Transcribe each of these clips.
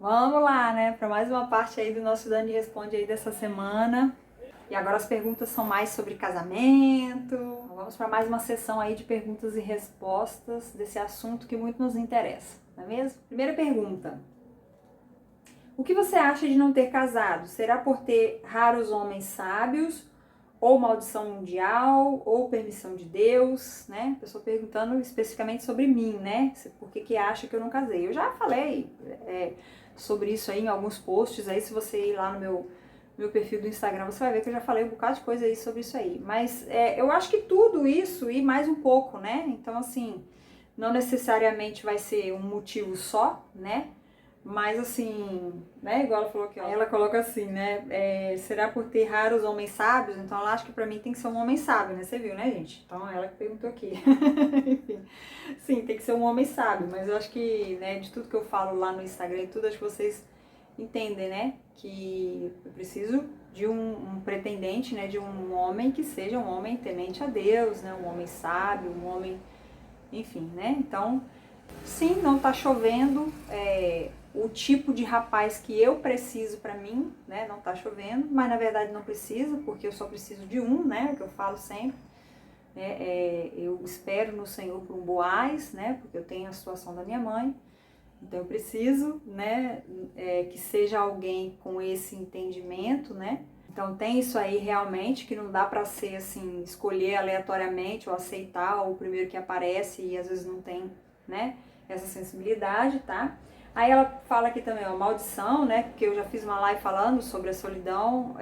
Vamos lá, né, para mais uma parte aí do nosso Dani Responde aí dessa semana. E agora as perguntas são mais sobre casamento. Vamos para mais uma sessão aí de perguntas e respostas desse assunto que muito nos interessa, não é mesmo? Primeira pergunta. O que você acha de não ter casado? Será por ter raros homens sábios, ou maldição mundial, ou permissão de Deus, né? A pessoa perguntando especificamente sobre mim, né? Por que acha que eu não casei? Eu já falei sobre isso aí em alguns posts aí, se você ir lá no meu perfil do Instagram, você vai ver que eu já falei um bocado de coisa aí sobre isso aí. Mas eu acho que tudo isso e mais um pouco, né? Então, assim, não necessariamente vai ser um motivo só, né? Mas assim, né, igual ela falou aqui, ó, ela coloca assim, né, será por ter raros homens sábios? Então ela acha que pra mim tem que ser um homem sábio, né, você viu, né, gente? Então ela que perguntou aqui. Enfim, sim, tem que ser um homem sábio, mas eu acho que, né, de tudo que eu falo lá no Instagram e tudo, acho que vocês entendem, né, que eu preciso de um pretendente, né, de um homem que seja um homem temente a Deus, né, um homem sábio, um homem, enfim, né, então... Sim, não tá chovendo, o tipo de rapaz que eu preciso pra mim, né, não tá chovendo, mas na verdade não precisa, porque eu só preciso de um, né, que eu falo sempre, né, eu espero no Senhor por um Boaz, né, porque eu tenho a situação da minha mãe, então eu preciso, né, que seja alguém com esse entendimento, né, então tem isso aí realmente, que não dá pra ser assim, escolher aleatoriamente ou aceitar o primeiro que aparece e às vezes não tem, né, essa sensibilidade, tá? Aí ela fala aqui também, ó, maldição, né, porque eu já fiz uma live falando sobre a solidão,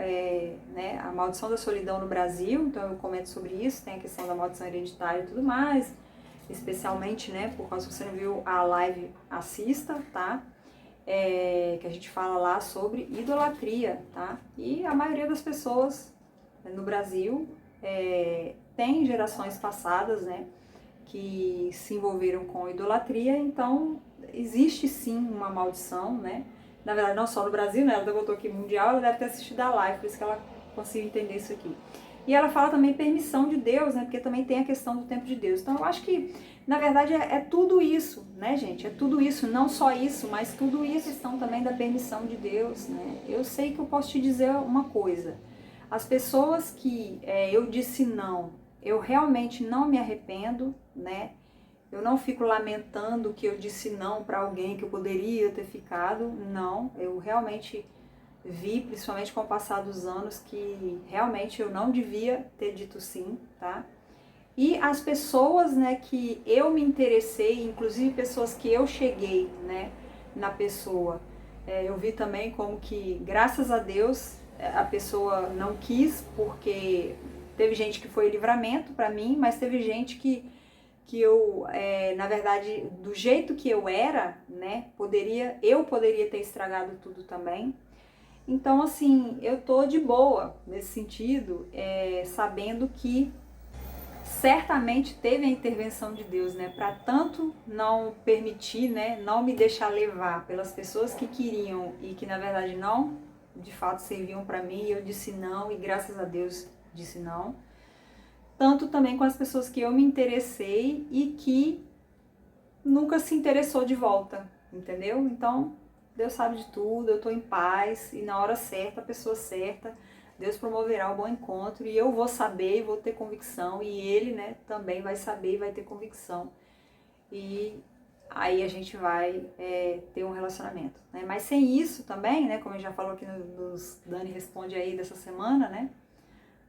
né, a maldição da solidão no Brasil, então eu comento sobre isso, tem a questão da maldição hereditária e tudo mais, especialmente, né, por causa que você não viu a live, assista, tá? Que a gente fala lá sobre idolatria, tá? E a maioria das pessoas no Brasil tem gerações passadas, né, que se envolveram com idolatria, então existe sim uma maldição, né? Na verdade, não só no Brasil, né? Ela botou aqui mundial, ela deve ter assistido a live, por isso que ela conseguiu entender isso aqui. E ela fala também permissão de Deus, né? Porque também tem a questão do tempo de Deus. Então eu acho que, na verdade, é tudo isso, né, gente? É tudo isso, não só isso, mas tudo isso, a questão também da permissão de Deus, né? Eu sei que eu posso te dizer uma coisa. As pessoas que eu disse não, eu realmente não me arrependo, né? Eu não fico lamentando que eu disse não para alguém que eu poderia ter ficado, não. Eu realmente vi, principalmente com o passar dos anos, que realmente eu não devia ter dito sim, tá? E as pessoas, né, que eu me interessei, inclusive pessoas que eu cheguei, né, na pessoa, eu vi também como que, graças a Deus, a pessoa não quis, porque teve gente que foi livramento para mim, mas teve gente que eu, na verdade, do jeito que eu era, né, eu poderia ter estragado tudo também. Então, assim, eu tô de boa nesse sentido, sabendo que certamente teve a intervenção de Deus, né, para tanto não permitir, né, não me deixar levar pelas pessoas que queriam e que na verdade não, de fato serviam para mim, e eu disse não e graças a Deus disse não. Tanto também com as pessoas que eu me interessei e que nunca se interessou de volta, entendeu? Então, Deus sabe de tudo, eu tô em paz e na hora certa, a pessoa certa, Deus promoverá o bom encontro e eu vou saber e vou ter convicção e ele, né, também vai saber e vai ter convicção. E aí a gente vai ter um relacionamento, né? Mas sem isso também, né, como a gente já falou aqui nos Dani Responde aí dessa semana, né,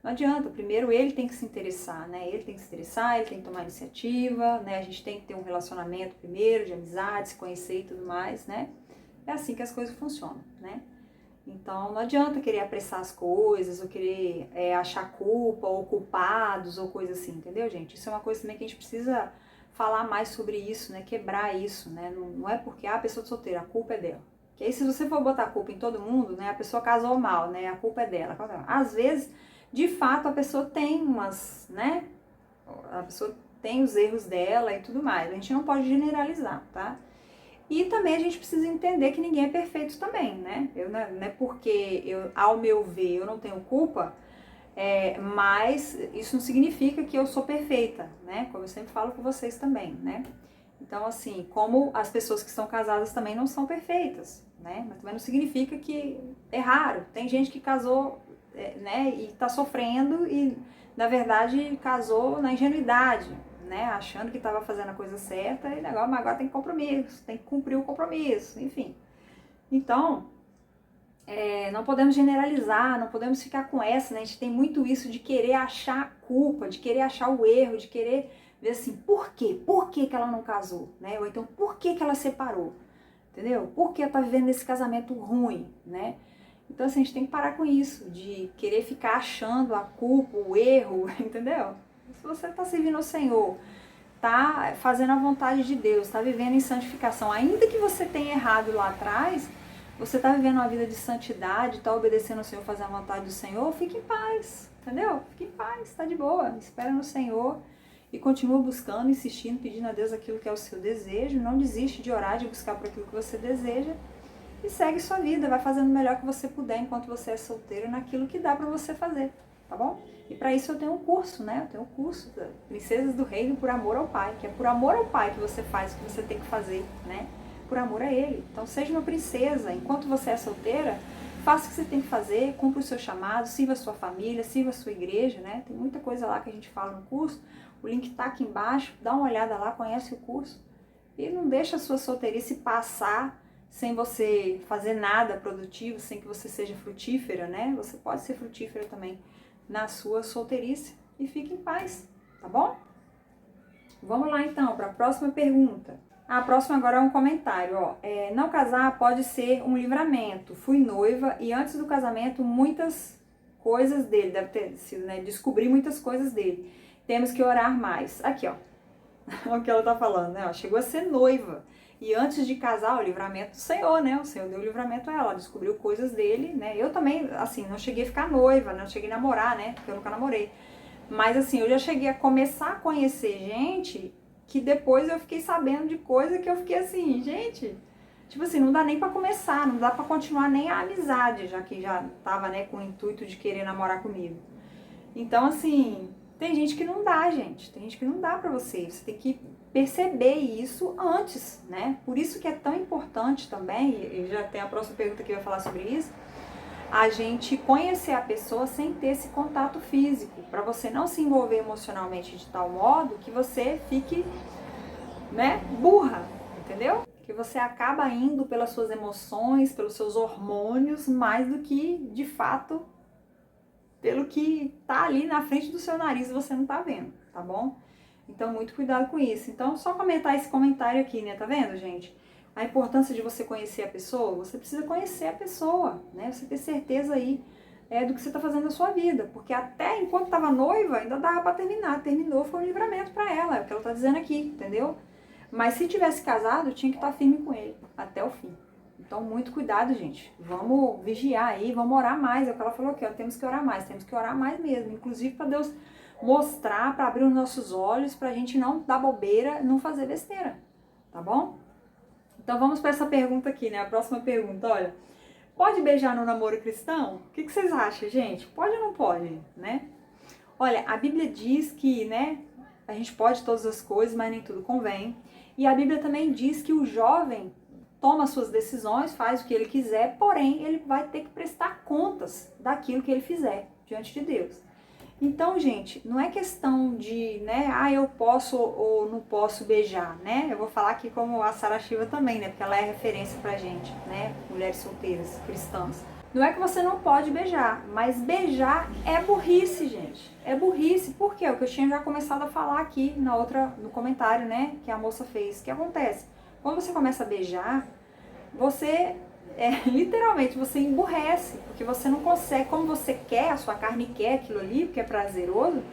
não adianta, primeiro ele tem que se interessar, né? Ele tem que se interessar, ele tem que tomar iniciativa, né? A gente tem que ter um relacionamento primeiro, de amizade, se conhecer e tudo mais, né? É assim que as coisas funcionam, né? Então não adianta querer apressar as coisas, ou querer achar culpa, ou culpados, ou coisa assim, entendeu, gente? Isso é uma coisa também que a gente precisa falar mais sobre isso, né? Quebrar isso, né? Não é porque a pessoa é solteira, a culpa é dela. Que aí se você for botar a culpa em todo mundo, né? A pessoa casou mal, né? A culpa é dela. Às vezes de fato a pessoa tem umas, né? A pessoa tem os erros dela e tudo mais. A gente não pode generalizar, tá? E também a gente precisa entender que ninguém é perfeito também, né? Não é porque ao meu ver, eu não tenho culpa, mas isso não significa que eu sou perfeita, né? Como eu sempre falo com vocês também, né? Então, assim, como as pessoas que estão casadas também não são perfeitas, né? Mas também não significa que é raro. Tem gente que casou, né, e tá sofrendo e, na verdade, casou na ingenuidade, né? Achando que estava fazendo a coisa certa e agora, mas agora tem compromisso, tem que cumprir o compromisso, enfim. Então, não podemos generalizar, não podemos ficar com essa, né? A gente tem muito isso de querer achar a culpa, de querer achar o erro, de querer ver assim, por quê? Por que que ela não casou, né? Ou então, por que que ela separou, entendeu? Por que ela tá vivendo esse casamento ruim, né? Então, assim, a gente tem que parar com isso, de querer ficar achando a culpa, o erro, entendeu? Se você tá servindo ao Senhor, tá fazendo a vontade de Deus, tá vivendo em santificação, ainda que você tenha errado lá atrás, você tá vivendo uma vida de santidade, tá obedecendo ao Senhor, fazendo a vontade do Senhor, fique em paz, entendeu? Fique em paz, tá de boa, espera no Senhor e continua buscando, insistindo, pedindo a Deus aquilo que é o seu desejo, não desiste de orar, de buscar por aquilo que você deseja e segue sua vida, vai fazendo o melhor que você puder enquanto você é solteiro naquilo que dá pra você fazer, tá bom? E para isso eu tenho um curso, né? Eu tenho um curso da Princesas do Reino por Amor ao Pai, que é por amor ao Pai que você faz o que você tem que fazer, né? Por amor a Ele. Então seja uma princesa, enquanto você é solteira, faça o que você tem que fazer, cumpra o seu chamado, sirva a sua família, sirva a sua igreja, né? Tem muita coisa lá que a gente fala no curso, o link tá aqui embaixo, dá uma olhada lá, conhece o curso e não deixa a sua solteirice passar sem você fazer nada produtivo, sem que você seja frutífera, né? Você pode ser frutífera também na sua solteirice e fique em paz, tá bom? Vamos lá então para a próxima pergunta. A próxima agora é um comentário, ó. Não casar pode ser um livramento. Fui noiva e antes do casamento muitas coisas dele, deve ter sido, né? Descobri muitas coisas dele. Temos que orar mais. Aqui, ó. O que ela tá falando, né? Ela chegou a ser noiva. E antes de casar, o livramento do Senhor, né? O Senhor deu o livramento a ela, ela descobriu coisas dele, né? Eu também, assim, não cheguei a ficar noiva, não cheguei a namorar, né? Porque eu nunca namorei. Mas, assim, eu já cheguei a começar a conhecer gente que depois eu fiquei sabendo de coisa que eu fiquei assim, gente, tipo assim, não dá nem pra começar, não dá pra continuar nem a amizade, já que já tava, né, com o intuito de querer namorar comigo. Então, assim, tem gente que não dá, gente, tem gente que não dá pra você tem que perceber isso antes, né? Por isso que é tão importante também, e já tem a próxima pergunta que vai falar sobre isso, a gente conhecer a pessoa sem ter esse contato físico, para você não se envolver emocionalmente de tal modo que você fique, né, burra, entendeu? Que você acaba indo pelas suas emoções, pelos seus hormônios, mais do que, de fato, pelo que tá ali na frente do seu nariz e você não tá vendo, tá bom? Então, muito cuidado com isso. Então, só comentar esse comentário aqui, né? Tá vendo, gente? A importância de você conhecer a pessoa, você precisa conhecer a pessoa, né? Você ter certeza aí do que você tá fazendo na sua vida. Porque até enquanto tava noiva, ainda dava pra terminar. Terminou, foi um livramento pra ela, é o que ela tá dizendo aqui, entendeu? Mas se tivesse casado, tinha que estar firme com ele, até o fim. Então, muito cuidado, gente. Vamos vigiar aí, vamos orar mais. É o que ela falou aqui, ó, temos que orar mais mesmo. Inclusive para Deus mostrar, para abrir os nossos olhos, pra gente não dar bobeira, não fazer besteira, tá bom? Então vamos para essa pergunta aqui, né? A próxima pergunta, olha. Pode beijar no namoro cristão? O que vocês acham, gente? Pode ou não pode, né? Olha, a Bíblia diz que, né, a gente pode todas as coisas, mas nem tudo convém. E a Bíblia também diz que o jovem toma suas decisões, faz o que ele quiser, porém ele vai ter que prestar contas daquilo que ele fizer diante de Deus. Então, gente, não é questão de, né, eu posso ou não posso beijar, né? Eu vou falar aqui como a Sara Shiva também, né, porque ela é referência pra gente, né, mulheres solteiras, cristãs. Não é que você não pode beijar, mas beijar é burrice, gente. É burrice, por quê? O que eu tinha já começado a falar aqui no comentário, né, que a moça fez. O que acontece? Quando você começa a beijar, você literalmente você emburrece, porque você não consegue, como você quer, a sua carne quer aquilo ali, porque é prazeroso,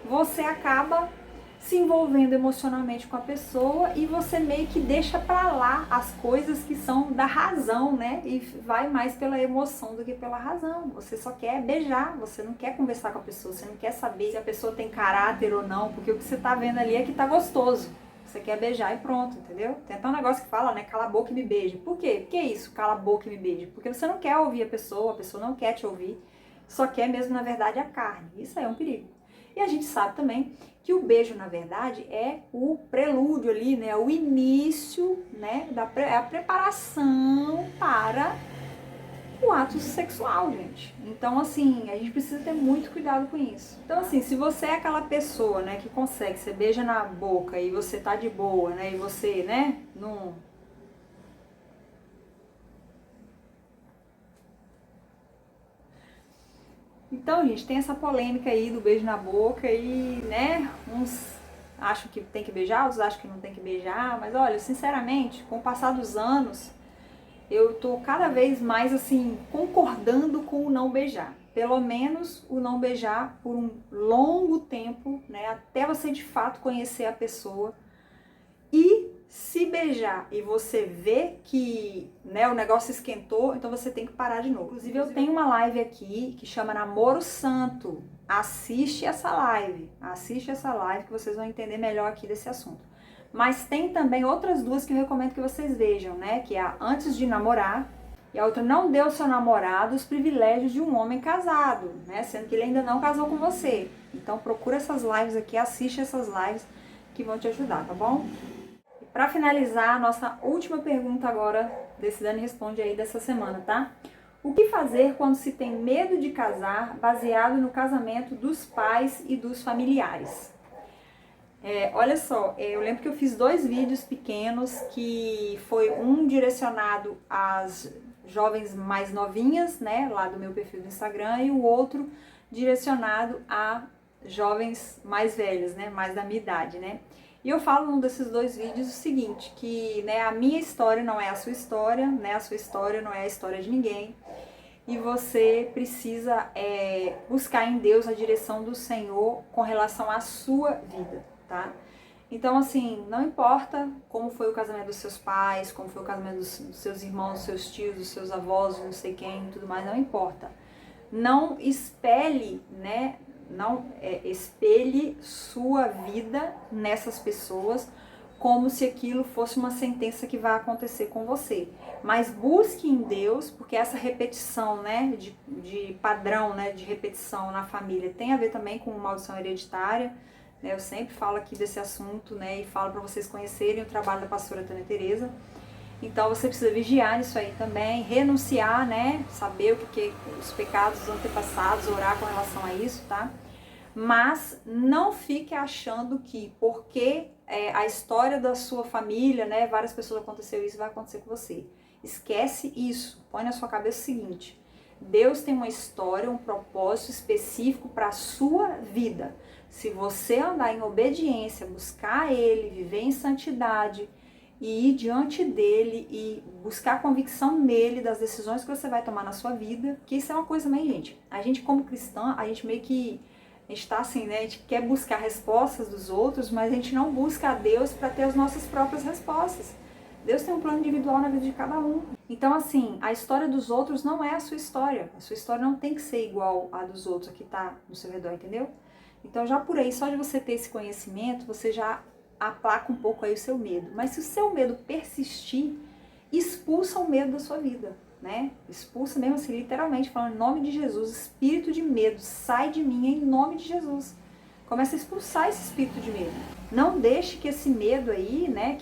você acaba se envolvendo emocionalmente com a pessoa e você meio que deixa pra lá as coisas que são da razão, né? E vai mais pela emoção do que pela razão. Você só quer beijar, você não quer conversar com a pessoa, você não quer saber se a pessoa tem caráter ou não, porque o que você tá vendo ali é que tá gostoso. Você quer beijar e pronto, entendeu? Tem até um negócio que fala, né? Cala a boca e me beija. Por quê? Por que isso? Cala a boca e me beija. Porque você não quer ouvir a pessoa não quer te ouvir, só quer mesmo, na verdade, a carne. Isso aí é um perigo. E a gente sabe também que o beijo, na verdade, é o prelúdio ali, né? O início, né? A preparação para o ato sexual, gente. Então, assim, a gente precisa ter muito cuidado com isso. Então, assim, se você é aquela pessoa, né, que consegue, você beija na boca e você tá de boa, né, e você, né, não... Então, gente, tem essa polêmica aí do beijo na boca e, né, uns acham que tem que beijar, outros acham que não tem que beijar, mas olha, sinceramente, com o passar dos anos, eu tô cada vez mais assim concordando com o não beijar. Pelo menos o não beijar por um longo tempo, né, até você de fato conhecer a pessoa. E se beijar e você vê que, né, o negócio esquentou, então você tem que parar de novo. Inclusive eu tenho uma live aqui que chama Namoro Santo. Assiste essa live que vocês vão entender melhor aqui desse assunto. Mas tem também outras duas que eu recomendo que vocês vejam, né? Que é a Antes de Namorar e a outra Não Dê ao Seu Namorado os Privilégios de um Homem Casado, né? Sendo que ele ainda não casou com você. Então procura essas lives aqui, assiste essas lives que vão te ajudar, tá bom? E para finalizar, a nossa última pergunta agora desse Dani Responde aí dessa semana, tá? O que fazer quando se tem medo de casar baseado no casamento dos pais e dos familiares? Olha só, eu lembro que eu fiz 2 vídeos pequenos, que foi um direcionado às jovens mais novinhas, né, lá do meu perfil do Instagram, e o outro direcionado a jovens mais velhas, né, mais da minha idade, né. E eu falo num desses 2 vídeos o seguinte, que, né, a minha história não é a sua história, né, a sua história não é a história de ninguém, e você precisa buscar em Deus a direção do Senhor com relação à sua vida. Tá? Então, assim, não importa como foi o casamento dos seus pais, como foi o casamento dos seus irmãos, dos seus tios, dos seus avós, não sei quem, tudo mais, não importa. Não espelhe, né? Não espelhe sua vida nessas pessoas como se aquilo fosse uma sentença que vai acontecer com você. Mas busque em Deus, porque essa repetição, né, de padrão, né, de repetição na família tem a ver também com maldição hereditária. Eu sempre falo aqui desse assunto, né, e falo para vocês conhecerem o trabalho da pastora Tânia Teresa. Então você precisa vigiar nisso aí também, renunciar, né, saber o que os pecados dos antepassados, orar com relação a isso, tá? Mas não fique achando que porque a história da sua família, né, várias pessoas aconteceu isso, vai acontecer com você. Esquece isso, põe na sua cabeça o seguinte: Deus tem uma história, um propósito específico para a sua vida. Se você andar em obediência, buscar Ele, viver em santidade e ir diante dEle e buscar convicção nele das decisões que você vai tomar na sua vida, que isso é uma coisa também, gente. A gente como cristã, a gente meio que, a gente tá assim, né, a gente quer buscar respostas dos outros, mas a gente não busca a Deus para ter as nossas próprias respostas. Deus tem um plano individual na vida de cada um. Então, assim, a história dos outros não é a sua história. A sua história não tem que ser igual à dos outros que tá no seu redor, entendeu? Então, já por aí, só de você ter esse conhecimento, você já aplaca um pouco aí o seu medo. Mas se o seu medo persistir, expulsa o medo da sua vida, né? Expulsa mesmo assim, literalmente, falando em nome de Jesus, espírito de medo, sai de mim em nome de Jesus. Começa a expulsar esse espírito de medo. Não deixe que esse medo aí, né,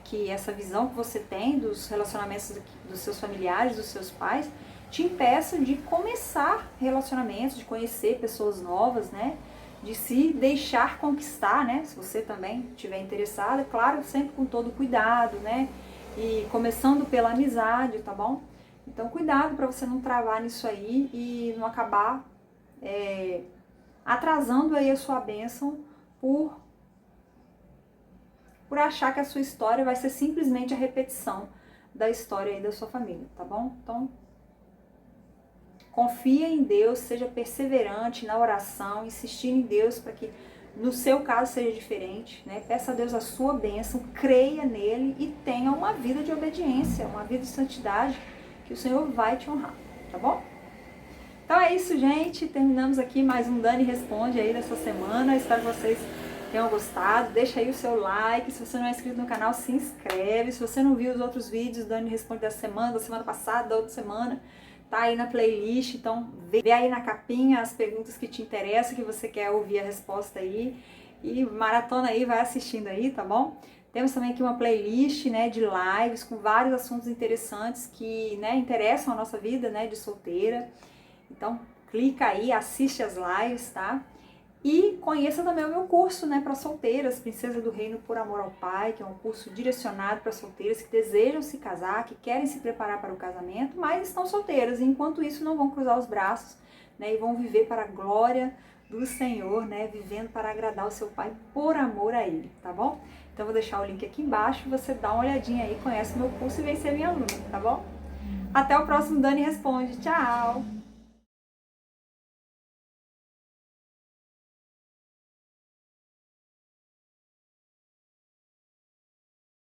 que essa visão que você tem dos relacionamentos dos seus familiares, dos seus pais, te impeça de começar relacionamentos, de conhecer pessoas novas, né? De se deixar conquistar, né? Se você também estiver interessado, é claro, sempre com todo cuidado, né? E começando pela amizade, tá bom? Então, cuidado para você não travar nisso aí e não acabar atrasando aí a sua bênção por achar que a sua história vai ser simplesmente a repetição da história aí da sua família, tá bom? Então, confia em Deus, seja perseverante na oração, insistir em Deus para que no seu caso seja diferente, né? Peça a Deus a sua bênção, creia nele e tenha uma vida de obediência, uma vida de santidade, que o Senhor vai te honrar, tá bom? Então é isso, gente. Terminamos aqui mais um Dani Responde aí dessa semana. Espero que vocês tenham gostado. Deixa aí o seu like. Se você não é inscrito no canal, se inscreve. Se você não viu os outros vídeos, Dani Responde da semana passada, da outra semana, tá aí na playlist, então vê aí na capinha as perguntas que te interessam, que você quer ouvir a resposta aí, e maratona aí, vai assistindo aí, tá bom? Temos também aqui uma playlist, né, de lives com vários assuntos interessantes que, né, interessam a nossa vida, né, de solteira. Então, clica aí, assiste as lives, tá? E conheça também o meu curso, né, para solteiras, Princesa do Reino por Amor ao Pai, que é um curso direcionado para solteiras que desejam se casar, que querem se preparar para o casamento, mas estão solteiras e enquanto isso não vão cruzar os braços, né, e vão viver para a glória do Senhor, né, vivendo para agradar o seu Pai por amor a Ele, tá bom? Então vou deixar o link aqui embaixo, você dá uma olhadinha aí, conhece o meu curso e vem ser minha aluna, tá bom? Até o próximo Dani Responde. Tchau!